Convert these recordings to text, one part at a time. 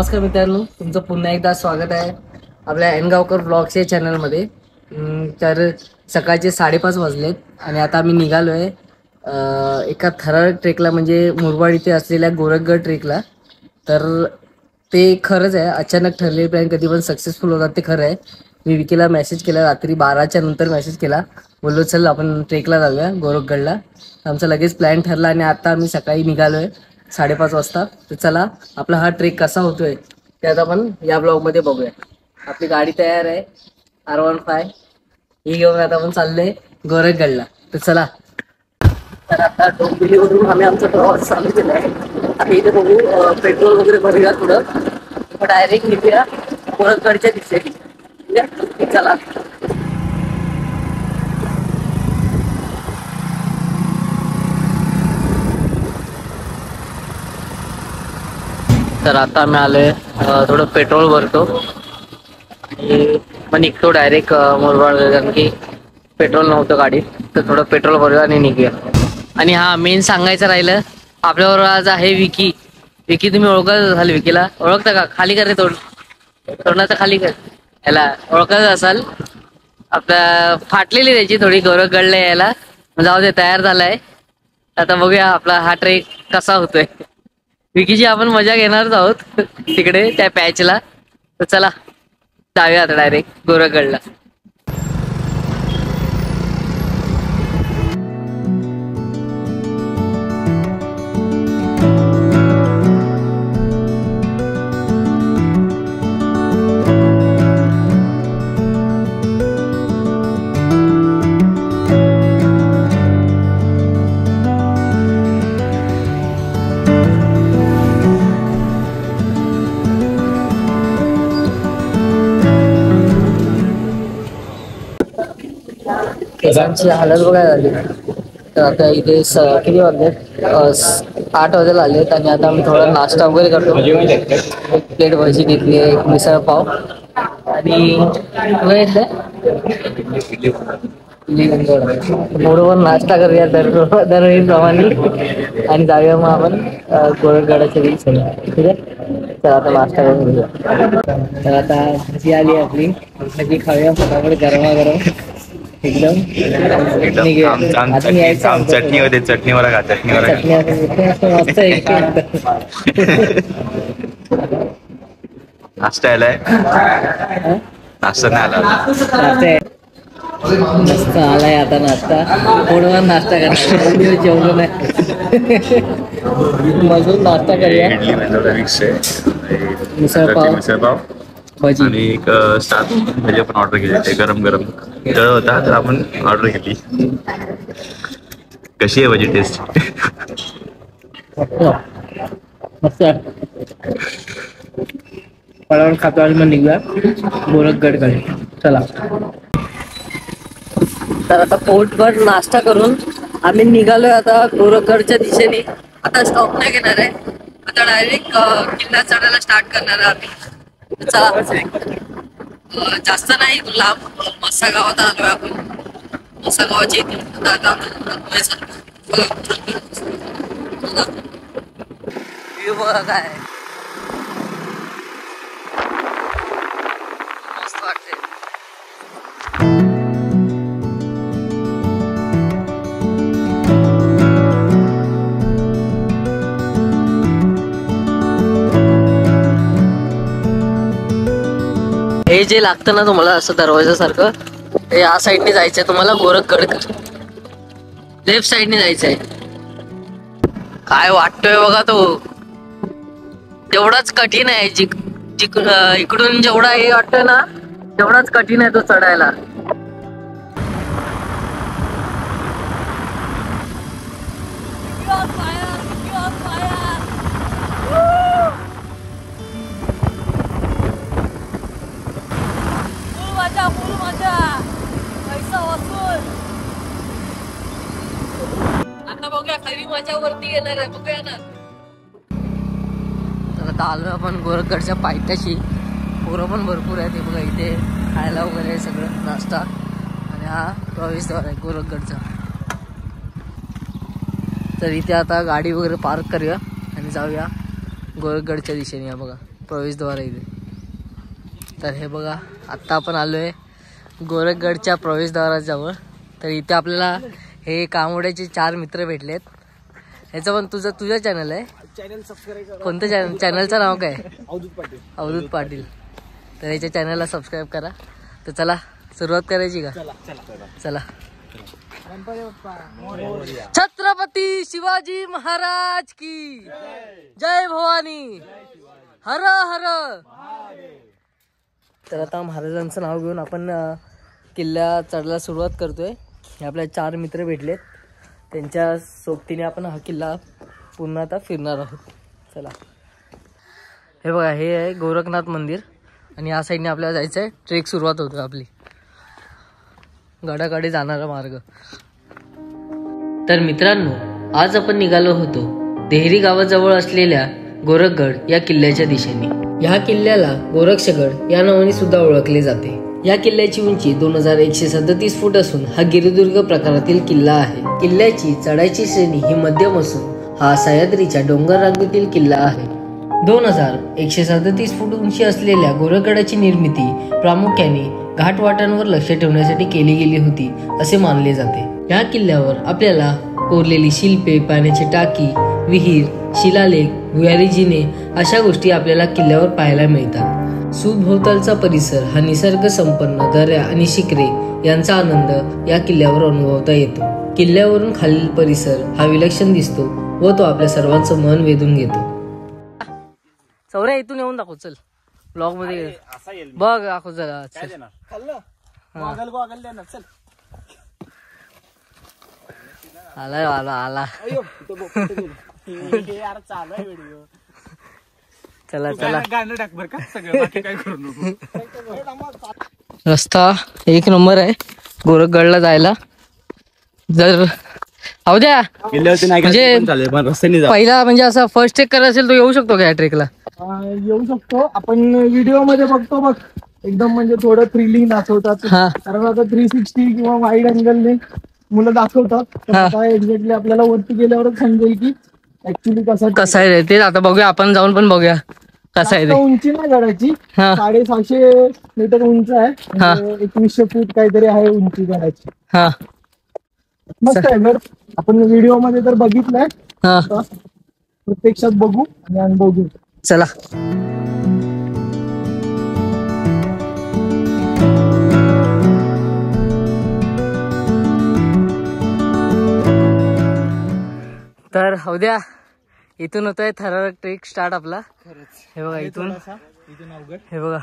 नमस्कार मित्रांनो, तुमचं पुन्हा एकदा स्वागत आहे आपल्या एनगावकर ब्लॉग्स या चॅनलमध्ये। तर सकाळचे 5:30 वाजलेत आणि आता आम्ही निघालो आहे एका ठराविक ट्रेकला, म्हणजे मुरबाड इथे असलेल्या गोरखगड ट्रेकला। तर ते खरंच आहे, अचानक ठरलेले प्लॅन कधी पण सक्सेसफुल होतात ते खरं आहे। मी विकीला मेसेज केला, रात्री 12च्या नंतर मेसेज केला, बोललो चल आपण ट्रेकला जाऊया गोरखगडला। आमचा लगेच प्लॅन ठरला आणि आता आम्ही सकाळी निघालो आहे 5:30 वाजता। तर चला आपला हा ट्रेक कसा होतोय ते आता आपण या ब्लॉगमध्ये बघूया। आपली गाडी तयार आहे R15 ही घेऊन आता आपण चाललोय गोरखगडला। तर चला। तर आता डोंबिवलीवरून आम्ही आमचा प्रवास चालू केला आहे। आम्ही इथे बघू पेट्रोल वगैरे भरूया थोडं, डायरेक्ट निघूया गोरखगडच्या दिशेने। चला। तर आता आम्ही आलोय, थोडं पेट्रोल भरतो आणि मग निघतो डायरेक्ट मुरबाड, कारण की पेट्रोल नव्हतं गाडीत। तर थोडं पेट्रोल भरूया आणि निघूया। आणि हा मेन सांगायचं राहिलं, आपल्याबरोबर आज आहे विकी। विकी तुम्ही ओळखत असाल, विकीला ओळखता का? खाली कर रे तोंड, तोंडाचं खाली कर, याला ओळखत असाल। आपल्या फाटलेली त्याची थोडी गोरखगडला यायला, जाऊ दे तयार झालाय। आता बघूया आपला हा ट्रेक कसा होतोय। विकीची आपण मजा घेणारच आहोत तिकडे त्या पॅचला। तर चला जाऊया आता डायरेक्ट गोरखगडला। केसांची हालत बघायला झाली। तर आता इथे किती वाजले? 8 वाजायला आलेत आणि आता आम्ही थोडा नाश्ता वगैरे करतो। एक प्लेट भजी घेतली, एक मिसळ पाव आणि बरोबर नाश्ता करूया दरवेळीप्रमाणे आणि जाऊया मग आपण गोरखगडाच्या दिशेने। ठीक आहे, तर आता नाश्ता करून घेऊया। तर आता भजी आली आपली, भजी खाऊया फटाफट गरमागरम एकदम। चटणी होते, चटणीवर का चटणीवर मस्त नाश्ता आलाय, नाश्ता नाही आला, मस्त आलाय आता नाश्ता। थोडं नाश्ता करणार, जेवलो नाही मजून नाश्ता करूया। इडली मिक्स मिसळ पाव भजी आणि एक स्टार भजी आपण ऑर्डर केली, ते गरम गरम तळ होता तर आपण ऑर्डर केली। कशी आहे भजी टेस्ट? मस्त पळवून खातो आणि मग निघूया गोरखगडकडे। चला। तर आता पोटभर नाश्ता करून आम्ही निघालोय आता गोरखगडच्या दिशेने। आता स्टॉप नाही घेणार आहे, आता डायरेक्ट किल्ला चढायला स्टार्ट करणार आहे आम्ही। चला, जास्त नाही लांब, मस्सा गावात आलोय आपण। मस्सा गावाची व्ह्यू बघा काय मस्त वाटते। हे जे लागतं ना तुम्हाला असं दरवाजासारखं, हे या साईडने जायचंय तुम्हाला गोरखगड, लेफ्ट साईडने जायचंय। काय वाटतोय बघा तो, तेवढाच कठीण आहे। इकडून जेवढा हे वाटतोय ना तेवढाच कठीण आहे तो चढायला। आता बघूया खरी मजा वरती येणार आहे, बघूया ना। तर आता आलो आपण गोरखगडच्या पायथ्याशी, पोरं पण भरपूर आहेत। हे बघा इथे खायला वगैरे सगळं नाश्ता, आणि हा प्रवेशद्वार आहे गोरखगडचा। तर इथे आता गाडी वगैरे पार्क करूया आणि जाऊया गोरखगडच्या दिशेने। या बघा प्रवेशद्वार आहे इथे. तर हे बघा आत्ता आपण आलो आहे गोरखगडच्या प्रवेशद्वाराजवळ. तर इथे आपल्याला हे कामोड्याचे 4 मित्र भेटलेत. ह्याचं पण तुझं चॅनल आहे. चॅनल सबस्क्राईब करा. कोणतं चॅनल? चॅनलचं नाव काय? अवधूत पाटील. अवधूत पाटील. तर याच्या चॅनलला सबस्क्राईब करा. तर चला सुरुवात करायची का? चला चला चला. गणपती बाप्पा. छत्रपती शिवाजी महाराज की जय भवानी. हर हर. तर आता महाराजांचं नाव घेऊन आपण किल्ला चढायला सुरुवात करतोय. हे आपल्या 4 मित्र भेटलेत. त्यांच्या सोबतीने आपण हा किल्ला पुन्हा आता फिरणार आहोत. चला. हे बघा हे आहे गोरखनाथ मंदिर आणि या साईडने आपल्याला जायचं आहे. ट्रेक सुरुवात होतो आपली गडाकडे जाणारा मार्ग. तर मित्रांनो आज आपण निघालो होतो देहरी गावाजवळ असलेल्या गोरखगड या किल्ल्याच्या दिशेने. या किल्ल्याला गोरक्षगड या नावाने सुद्धा ओळखले जाते. या किल्ल्याची उंची 2137 फूट असून हा गिरिदुर्ग प्रकारातील किल्ला आहे. किल्ल्याची चढाईची श्रेणी ही मध्यम असून हा सह्याद्रीच्या डोंगर रांगेतील किल्ला आहे. 2137 फूट उंची असलेल्या गोरखगडाची निर्मिती प्रामुख्याने घाटवाटांवर लक्ष ठेवण्यासाठी केली गेली होती असे मानले जाते. या किल्ल्यावर आपल्याला कोरलेली शिल्पे, पाण्याची टाकी, विहीर, शिलालेख, भुयारी जिने अशा गोष्टी आपल्याला किल्ल्यावर पाहायला मिळतात. सुभोवतालचा परिसर हा निसर्ग संपन्न दऱ्या आणि शिखरे यांचा आनंद या किल्ल्यावर अनुभवता येतो. किल्ल्यावरून खालील परिसर हा विलक्षण दिसतो व तो आपल्या सर्वांचं मन वेधून घेतो. चौऱ्या इथून येऊन दाखव. चल ब्लॉग मध्ये बघ दाखव जरा. आला आला आला. चला चला. गाणं टाक बर का सगळं, बाकी काय करू नको. रस्ता 1 नंबर आहे गोरखगडला जायला. जर द्या किल्ल्यावरती नाही म्हणजे गेलं पण चालेल, पण रस्त्याने जा. पहिला म्हणजे असं फर्स्ट ट्रेक करायचं असेल तो येऊ शकतो का या ट्रेकला? येऊ शकतो. आपण व्हिडिओ मध्ये बघतो बघ, एकदम म्हणजे थोडं थ्रिलिंग दाखवतात. हा. कारण आता 360 किंवा वाईड अँगलने मुलं दाखवतात. तर हा. आता एक्झॅक्टली आपल्याला वरती गेल्यावरच समजेल की ऍक्च्युली कसं आहे रे ते. आता बघूया, आपण जाऊन पण बघूया कसं आहे जास्त ते. उंची नाही गडाची. हा. 650 मीटर उंच आहे. हा. म्हणजे 2100 फूट काहीतरी आहे उंची गडाची. हा मस्त आहे घर. आपण व्हिडिओ मध्ये तर बघितलंय. हा. आता प्रत्यक्षात बघू आणि अनुभव घेऊ. चला. तर उद्या इथून होतोय थरारक ट्रेक स्टार्ट आपला. हे बघा इथून हे बघा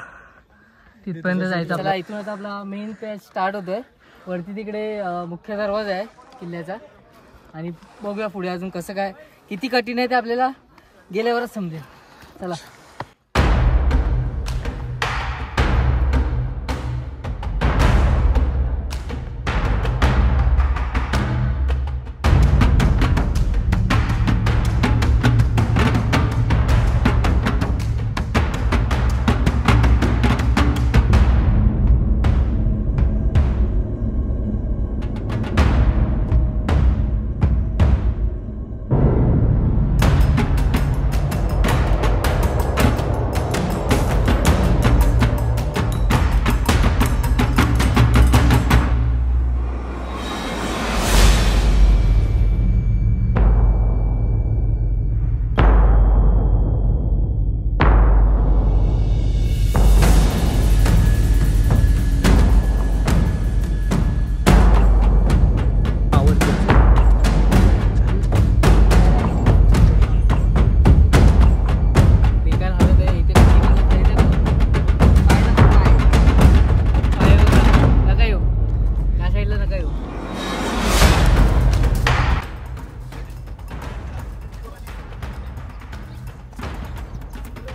तिथपर्यंत जायचं. चला इथून आता आपला मेन पेज स्टार्ट होतोय. वरती तिकडे मुख्य दरवाजा आहे किल्ल्याचा आणि बघूया पुढे अजून कसं काय, किती कठीण आहे ते आपल्याला गेल्यावरच समजेल. चला.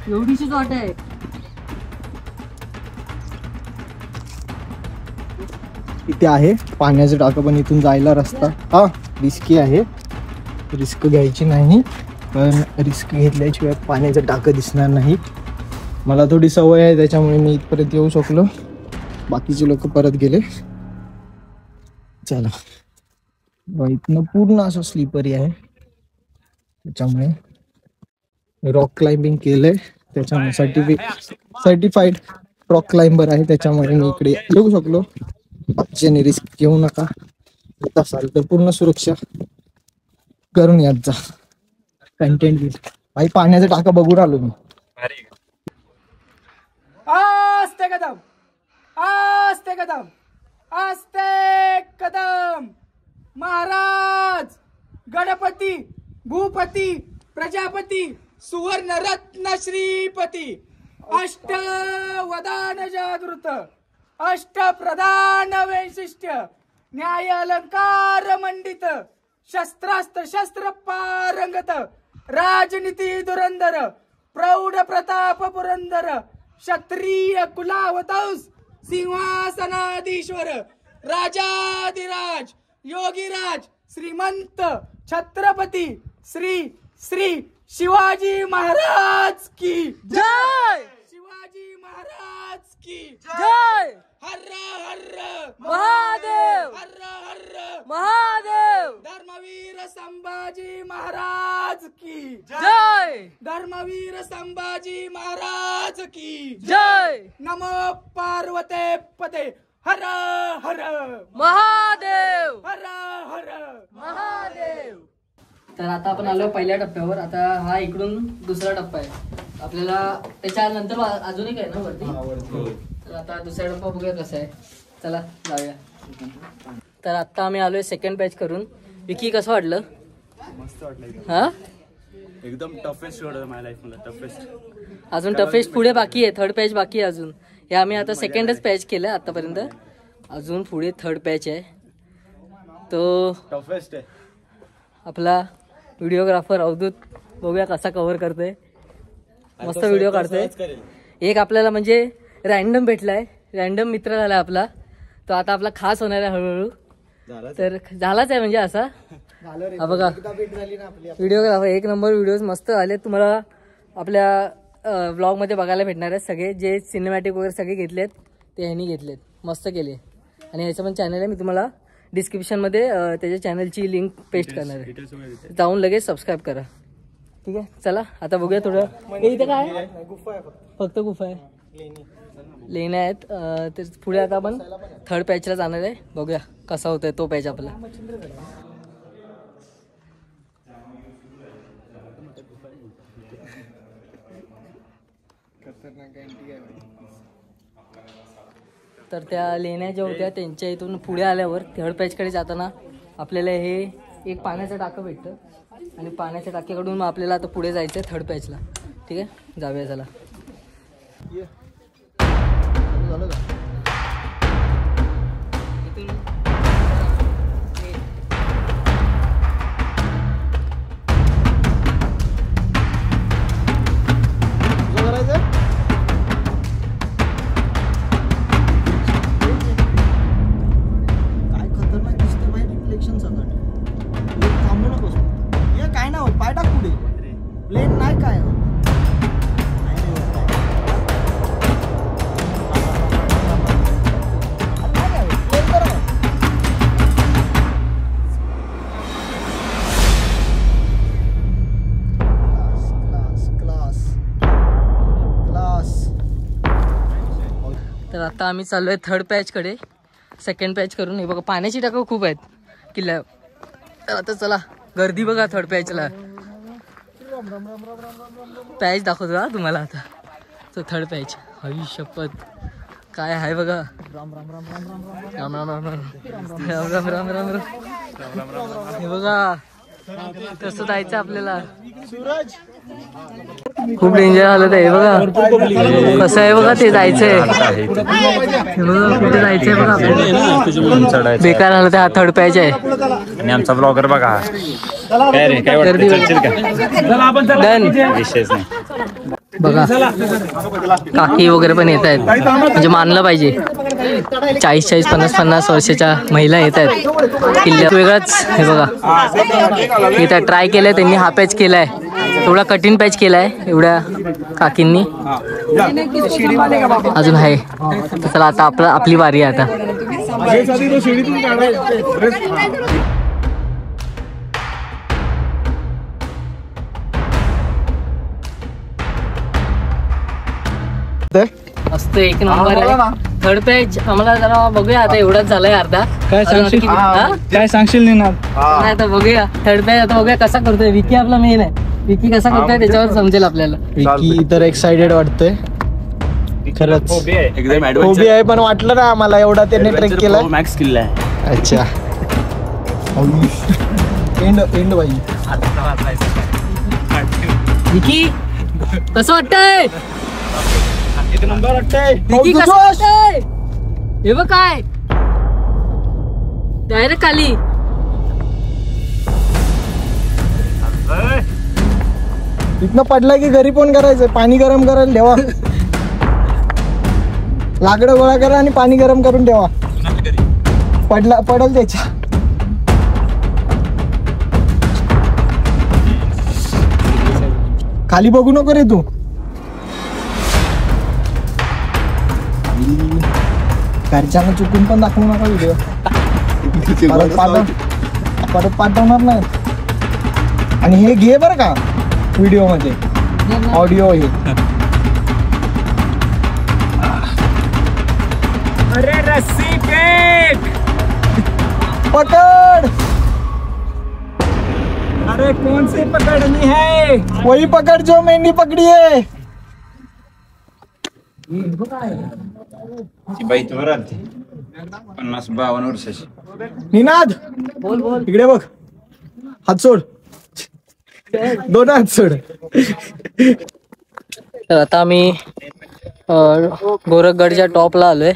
एवढीशीच वाट आहे. इथे आहे पाण्याचं टाकं, पण इथून जायला रस्ता हा रिस्की आहे. रिस्क घ्यायची नाही, पण रिस्क घेतल्याशिवाय पाण्याचं टाकं दिसणार नाही. मला थोडी सवय आहे त्याच्यामुळे मी इथपर्यंत येऊ शकलो. बाकीचे लोक परत गेले. चला. इथनं पूर्ण असं स्लिपरी आहे त्याच्यामुळे रॉक क्लाइम्बिंग केलंय त्याच्यामुळे सर्टिफाईड रॉक क्लाइंबर आहे, त्याच्यामुळे मी इकडे येऊ शकलो. बाकीच्याने रिस्क घेऊ नका, येत असाल तर पूर्ण सुरक्षा करून यात जा. कंटेंट भाई पाण्याचा टाका बघून आलो मी. आस्ते कदम, आस्ते कदम, आस्ते कदम. महाराज गणपती भूपती प्रजापती सुवर्ण रत्न श्रीपती अष्टवदान जागृत अष्टप्रधान वैशिष्ट्य न्याय अलंकार मंडित शस्त्रास्त्र शस्त्र पारंगत राजनीती धुरंधर प्रौढ प्रताप पुरंदर क्षत्रिय कुलावतंस सिंहासनाधीश्वर राजाधिराज योगीराज श्रीमंत छत्रपती श्री श्री शिवाजी महाराज की जय. शिवाजी महाराज की जय. हर हर महादेव, हर हर महादेव. धर्मवीर संभाजी महाराज की जय. धर्मवीर संभाजी महाराज की जय. नमो पार्वते पते हर हर महादेव, हर हर महादेव. तर आता आपण आलो पहिल्या टप्प्यावर. आता हा इकडून दुसरा टप्पा आहे आपल्याला, त्याच्यानंतर अजून एक आहे ना वरती. तर आता दुसरा टप्पा बघूया कसा आहे. चला जाऊया. तर आता आम्ही आलोय सेकंड पॅच करून. विकी कसं वाटलं? मस्त वाटलं. हा एकदम टफेस्ट रोड आहे माझ्या लाईफ मध्ये. टफेस्ट अजून टफेस्ट पुढे बाकी आहे. थर्ड पॅच बाकी आहे अजून. हे आम्ही आता सेकंडच पॅच केलं आतापर्यंत. अजून पुढे थर्ड पॅच आहे. तो टफेस्ट आहे. आपला व्हिडिओग्राफर अवधूत बघूया कसा कव्हर करतोय. मस्त व्हिडिओ काढतोय. एक आपल्याला म्हणजे रॅन्डम भेटलाय, रॅन्डम मित्र झालाय आपला. तो आता आपला खास होणार आहे हळूहळू. तर झालाच आहे म्हणजे असा. हा बघा व्हिडिओग्राफर एक नंबर व्हिडिओज मस्त आले. तुम्हाला आपल्या व्लॉग मध्ये बघायला भेटणार आहेत. सगळे जे सिनेमॅटिक वगैरे सगळे घेतलेत ते ह्यांनी घेतलेत. मस्त केले. आणि ह्याचं पण चॅनल आहे, मी तुम्हाला डिस्क्रिप्शन मध्ये त्याच्या चॅनलची लिंक पेस्ट करणार आहे. जाऊन लगेच सबस्क्राईब करा. ठीक आहे. चला आता बघूया थोडं. इथे काय फक्त गुफा आहे, लेण्या आहेत. तर पुढे आता आपण थर्ड पॅचला जाणार आहे. बघूया कसा होतोय तो पॅच आपला. तर त्या लेण्या ज्या होत्या त्यांच्या इथून पुढे आल्यावर थर्ड पॅचकडे जाताना आपल्याला हे एक पाण्याचं टाकं भेटतं. आणि पाण्याच्या टाक्याकडून मग आपल्याला आता पुढे जायचं आहे थर्ड पॅचला. ठीक आहे, जाऊया चला. तर आता आम्ही चाललो आहे थर्ड पॅचकडे, सेकंड पॅच करून. हे बघा पाण्याची टाकं खूप आहेत किल्ल्यावर. तर आता चला, गर्दी बघा थर्ड पॅचला. पॅच दाखवतो हा तुम्हाला आता. तो थर्ड पॅच. हवी शपथ काय आहे बघा. राम राम राम राम राम राम राम राम राम राम राम राम. हे बघा कसं जायचं आपल्याला. खूप डेंजर झालं ते. बघा कसं आहे बघा ते जायचंय. कुठे जायचंय बघा आपल्याला. बेकार झालं ते. हा थर्ड पॅच आहे. आणि आमचा ब्लॉगर बघा. काय रे काय गर्दी डन विशेष नाही. बघा काकी वगैरे पण येत आहेत, म्हणजे मानलं पाहिजे. 40-40, 50-50 वर्षाच्या महिला येत आहेत किल्ल्यात. वेगळाच हे बघा इथं ट्राय केलंय त्यांनी. हा पॅच केलाय, एवढा कठीण पॅच केलाय एवढ्या काकींनी. अजून आहे. चला आता आपली वारी आहे आता. वाटतंय? मस्त एक नंबर आहे. थर्ड पेज आम्हाला जरा बघूया आता, एवढाच झालाय अर्धा. काय सांगशील? हा? काय सांगशील निनाद? नाही आता बघूया थर्ड पेज, आता बघूया कसा करतोय विकी. आपला मेन आहे विकी, कसा करतोय त्याच्यावर समजेल आपल्याला. विकी तर एक्साइटेड वाटतंय खरंच. एकदम उभी आहे, पण वाटलं ना आम्हाला एवढा त्याने ट्रेक केला. मॅक्स किल्ला आहे. अच्छा एंड बाई. विकी कसं वाटतंय? एक नंबर वाटतंय. विकी कसं वाटतंय? हे बघ काय डायरेक्ट खाली. इथनं पडला की घरी फोन करायचं, पाणी गरम करायला ठेवा. लाकडं गोळा करा आणि पाणी गरम करून ठेवा. पडल त्याच्या. खाली बघू नको रे तू. घरच्यांना चुकून पण दाखवू नका व्हिडिओ. परत पाठवणार नाही. आणि हे घे बरं का व्हिडिओ मध्ये ऑडिओ हे. अरे रस्सी फेक. पकड़. अरे कौन सी पकड़नी है? वही पकड़ जो मेंढी पकड़ी है. बाई तुला 50-52 वर्षाची. निनाद बोल बोल. इकडे बघ. हात सोड. दोन हात सोड. तर आता आम्ही गोरखगडच्या टॉपला आलोय.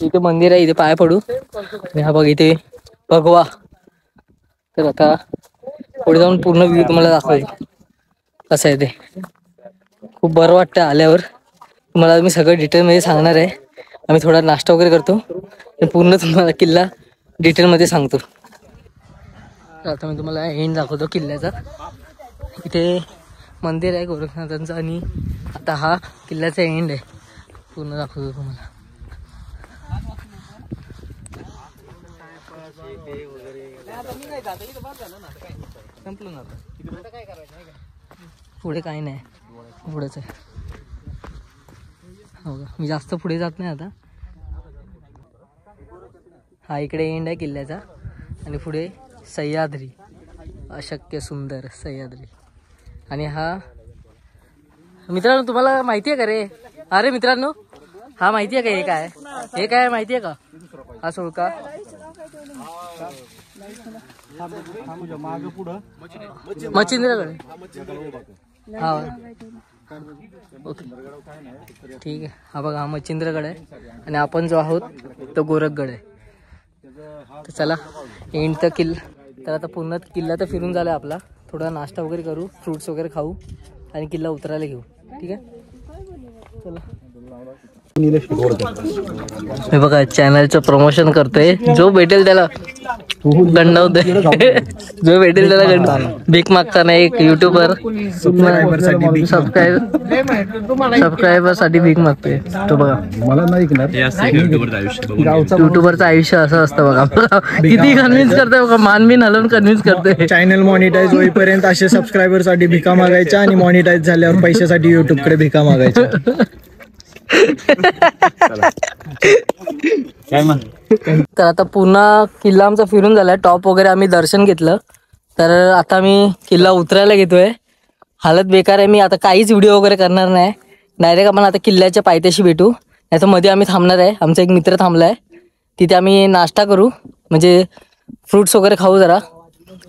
इथे मंदिर आहे, इथे पाय पडू. आणि हा बघ इथे भगवा. तर आता पुढे जाऊन पूर्ण व्ह्यू तुम्हाला दाखवेल कसं आहे ते. खूप बरं वाटतं आल्यावर. तुम्हाला मी सगळं डिटेलमध्ये सांगणार आहे. आम्ही थोडा नाश्ता वगैरे करतो आणि पूर्ण तुम्हाला किल्ला डिटेलमध्ये सांगतो. तर आता मी तुम्हाला एंड दाखवतो किल्ल्याचा. इथे मंदिर आहे गोरखनाथांचं आणि आता हा किल्ल्याचा एंड आहे. पूर्ण दाखवतो तुम्हाला. पुढे काही नाही, पुढेच आहे. हो का, मी जास्त पुढे जात नाही आता. हा इकडे एंड आहे किल्ल्याचा आणि पुढे सह्याद्री, अशक्य सुंदर सह्याद्री. आणि हा मित्रांनो तुम्हाला माहिती आहे का रे? अरे मित्रांनो हा माहिती आहे का? हे काय माहिती आहे का? हा सुळका मच्छिंद्रगड. हा ओके ठीक आहे. हा बघा हा मच्छिंद्रगड आहे आणि आपण जो आहोत तो गोरखगड आहे. तर चला एंड तर तर आता पूर्ण किल्ला तर फिरून झाला आपला. थोडा नाश्ता वगैरे करू, फ्रुट्स वगैरे खाऊ आणि किल्ला उतरायला घेऊ. ठीक आहे चला. हे बघा चॅनलचं प्रमोशन करतोय. जो भेटेल त्याला गंडवतोय. जो भेटेल त्याला भीक मागताना एक युट्यूबर सबस्क्रायबर साठी भीक मागतोय तो बघा. युट्यूबरचं आयुष्य असं असतं बघा. किती कन्व्हिन्स करतोय बघा, मानबीन हलवून कन्व्हिन्स करतोय. चॅनल मॉनिटाईज होईपर्यंत असे सबस्क्रायबर साठी भिका मागायच्या आणि मॉनिटाईज झाल्यावर पैशासाठी युट्यूब कडे भिका मागायच्या. तर आता पुन्हा किल्ला आमचा फिरून झालाय. टॉप वगैरे आम्ही दर्शन घेतलं. तर आता मी किल्ला उतरायला घेतोय. हालत बेकार आहे. मी आता काहीच व्हिडिओ वगैरे करणार नाही. डायरेक्ट आपण आता किल्ल्याच्या पायथ्याशी भेटू. नाहीतर मध्ये आम्ही थांबणार आहे. आमचा एक मित्र थांबलाय तिथे. आम्ही नाश्ता करू, म्हणजे फ्रुट्स वगैरे खाऊ जरा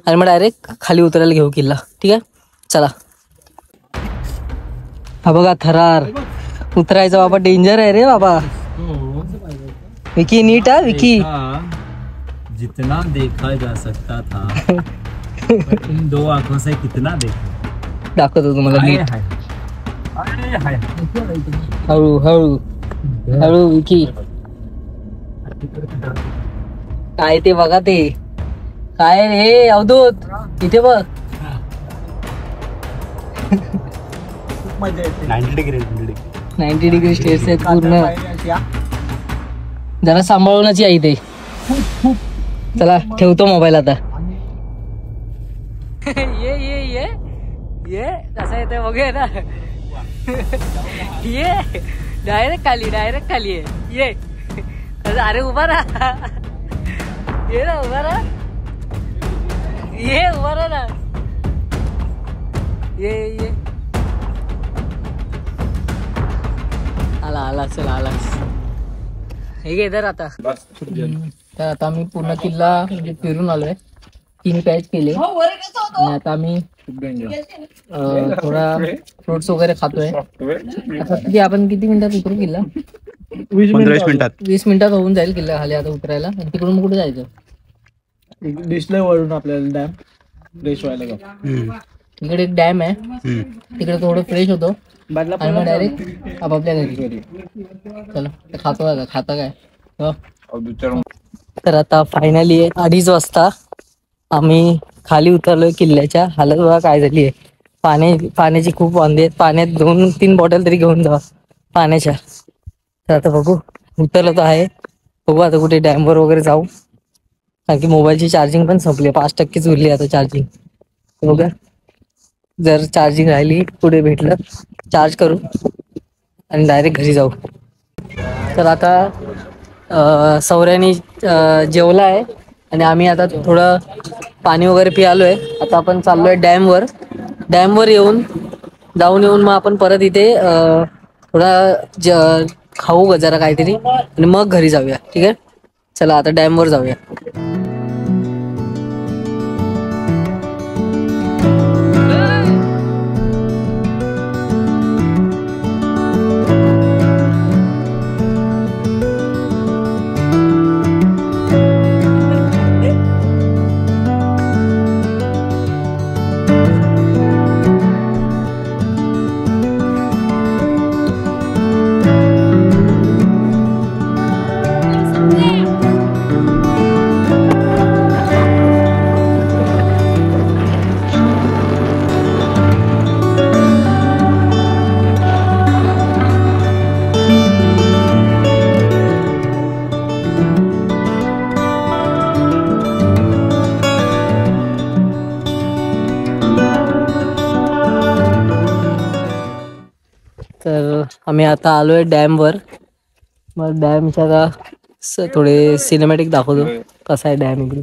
आणि मग डायरेक्ट खाली उतरायला घेऊ किल्ला. ठीक आहे चला. हा बघा थरार उतरायचा बाबा, डेंजर आहे रे बाबा. विकी नीट हा विकी. जितना देखा जा सकता था इन दो आंखों से कितना देखा. दाखवतो तुम्हाला नीट. हळू हळू हळू विकी. काय ते बघा, ते काय रे अवधूत इथे बघ. 90 डिग्री स्टेज आहेत पूर्ण. जरा सांभाळूनच या इथे. चला ठेवतो मोबाईल आता. ये ये ये ये कसा येतोय बघूया ना. ये डायरेक्ट खाली आहे ये. अरे उभा राहा. ये ना उभा राहा. ये उभा राहा ना. ये आला चला आलास. हे घे तर आता. तर आता आम्ही पूर्ण किल्ला म्हणजे फिरून आलोय. 3 पॅच केले आणि आता आम्ही थोडा फ्रुट्स वगैरे खातोय. आता आपण किती मिनिटात उतरू किल्ला? 15-20 मिनिटात. 20 मिनिटात होऊन जाईल किल्ला खाली आता उतरायला. आणि तिकडून कुठे जायचं? दिसलंय वरून आपल्याला डॅम फ्रेश व्हायला का. तिकडे एक डॅम आहे. तिकडे थोडं फ्रेश होतो आणि मग डायरेक्ट आपापल्या घरी. चला खातो आता. खाता काय? हो. तर आता फायनली 2:30 वाजता आम्ही खाली उतरलोय किल्ल्याच्या. हालत बघा काय झाली आहे. पाण्याची खूप वांदे आहेत. पाण्यात 2-3 बॉटल तरी घेऊन जा पाण्याच्या. तर आता बघू उतरलं तर आहे. बघू आता कुठे डॅमवर वगैरे जाऊ. कारण की मोबाईलची चार्जिंग पण संपली. 5% उरली आता चार्जिंग. बघा जर चार्जिंग राहिली पुढे भेटलं चार्ज करू आणि डायरेक्ट घरी जाऊ. तर आता सौर्यानी जेवला आहे आणि आम्ही आता थोडं पाणी वगैरे पियालोय. आता आपण चाललोय डॅमवर. डॅमवर जाऊन येऊन मग आपण परत इथे थोडा खाऊ ग जरा काहीतरी आणि मग घरी जाऊया. ठीक आहे चला आता डॅमवर जाऊया. तर आम्ही आता आलोय डॅमवर. मग डॅमच्या आता थोडे सिनेमॅटिक दाखवतो कसा आहे डॅम इकडे.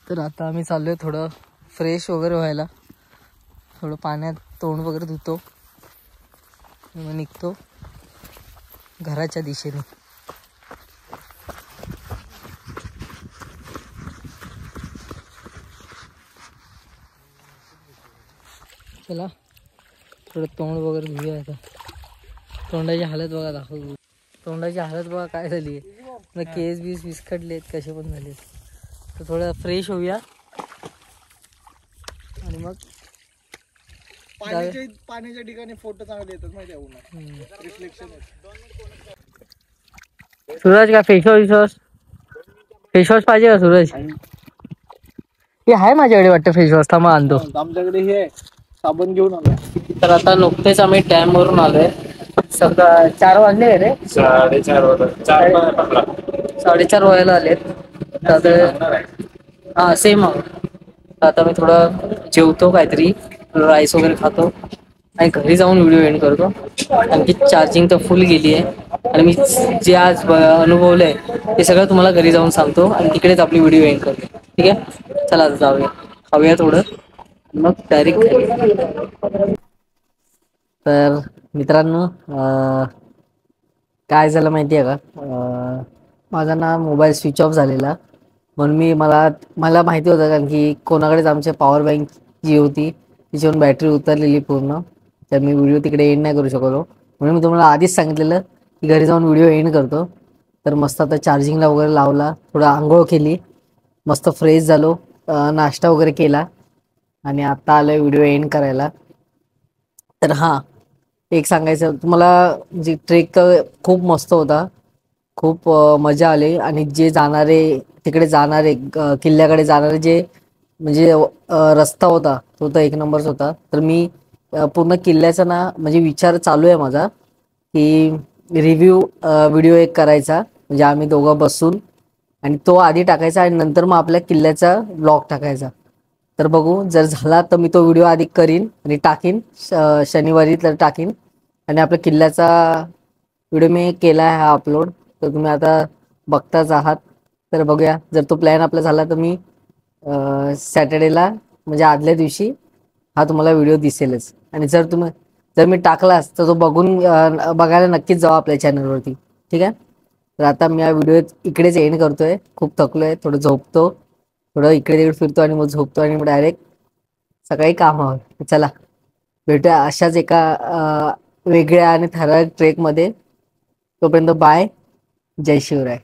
तर आता आम्ही चाललोय थोडं फ्रेश वगैरे व्हायला. थोडं पाण्यात तोंड वगैरे धुतो मग निघतो घराच्या दिशेने. चला थोडं तोंड वगैरे धुऊया आता. तोंडाची हालत बघा दाखवतो. तोंडाची हालत बघा काय झाली आहे. केस बीस विस्कटलेत कसे पण झाले. तर थोडं फ्रेश होऊया आणि मग पाण्याच्या ठिकाणी फोटो चांगले येतात माहिती आहे. रिफ्लेक्शन. सूरज का फेस वॉश पाहिजे का सूरज? हे आहे माझ्याकडे वाटतं फेस वॉश. थांबा आणतो. आमच्याकडे हे साबण घेऊन आलो. तर आता नुकतेच आम्ही डॅम वरून आलोय. सकाळ 4 वाजले रे. 4:30 व्हायला आलेत. हा सेम. आता मी थोडं जेवतो काहीतरी राईस वगैरे खातो आणि घरी जाऊन व्हिडिओ एंड करतो. आणखी चार्जिंग तर फुल गेली आहे आणि मी जे आज अनुभवलंय ते सगळं तुम्हाला घरी जाऊन सांगतो आणि तिकडेच आपली व्हिडिओ एंड करतो. ठीक आहे चला आता जाऊया खाऊया थोडं मग डायरेक्ट. तर मित्रांनो काय झालं माहिती आहे का. माझा ना मोबाईल स्विच ऑफ झालेला म्हणून मला माहिती होतं कारण की कोणाकडेच आमच्या पॉवर बँक जी होती तिच्यावरून बॅटरी उतरलेली पूर्ण. तर मी व्हिडिओ तिकडे एंड नाही करू शकलो म्हणून मी तुम्हाला आधीच सांगितलेलं की घरी जाऊन व्हिडिओ एंड करतो. तर मस्त आता चार्जिंगला वगैरे लावला. थोडं आंघोळ केली. मस्त फ्रेश झालो. नाश्ता वगैरे केला आणि आता आलोय व्हिडिओ एंड करायला. तर हां, एक सांगायचं तुम्हाला, म्हणजे ट्रेक खूप मस्त होता. खूप मजा आली. आणि जे जाणारे तिकडे जाणारे किल्ल्याकडे जाणारे जे म्हणजे रस्ता होता तो तर एक नंबरच होता. तर मी पूर्ण किल्ल्याचा ना म्हणजे विचार चालू आहे माझा की रिव्ह्यू व्हिडिओ एक करायचा, म्हणजे आम्ही दोघं बसून, आणि तो आधी टाकायचा आणि नंतर मग आपल्या किल्ल्याचा ब्लॉग टाकायचा. तर बघू, जर झाला तर मी तो व्हिडिओ आधी करीन आणि टाकीन, शनिवारी तर टाकीन. आणि आपल्या किल्ल्याचा व्हिडिओ मी केला आहे हा अपलोड, तर तुम्ही आता बघताच आहात. तर बघूया, जर तो प्लॅन आपला झाला तर मी सॅटर्डेला म्हणजे आदल्या दिवशी हा तुम्हाला व्हिडिओ दिसेलच. आणि जर मी टाकलाच तर तो बघायला नक्कीच जावा आपल्या चॅनलवरती. ठीक आहे. तर आता मी हा व्हिडिओ इकडेच एंड करतोय. खूप थकलोय, थोडं झोपतो, थोडं इकडे तिकडे फिरतो आणि मग झोपतो आणि मग डायरेक्ट सकाळी कामावर. चला, भेटूया अशाच एका वेगळ्या आणि ठराविक ट्रेकमध्ये. तोपर्यंत बाय. जय शिवराय.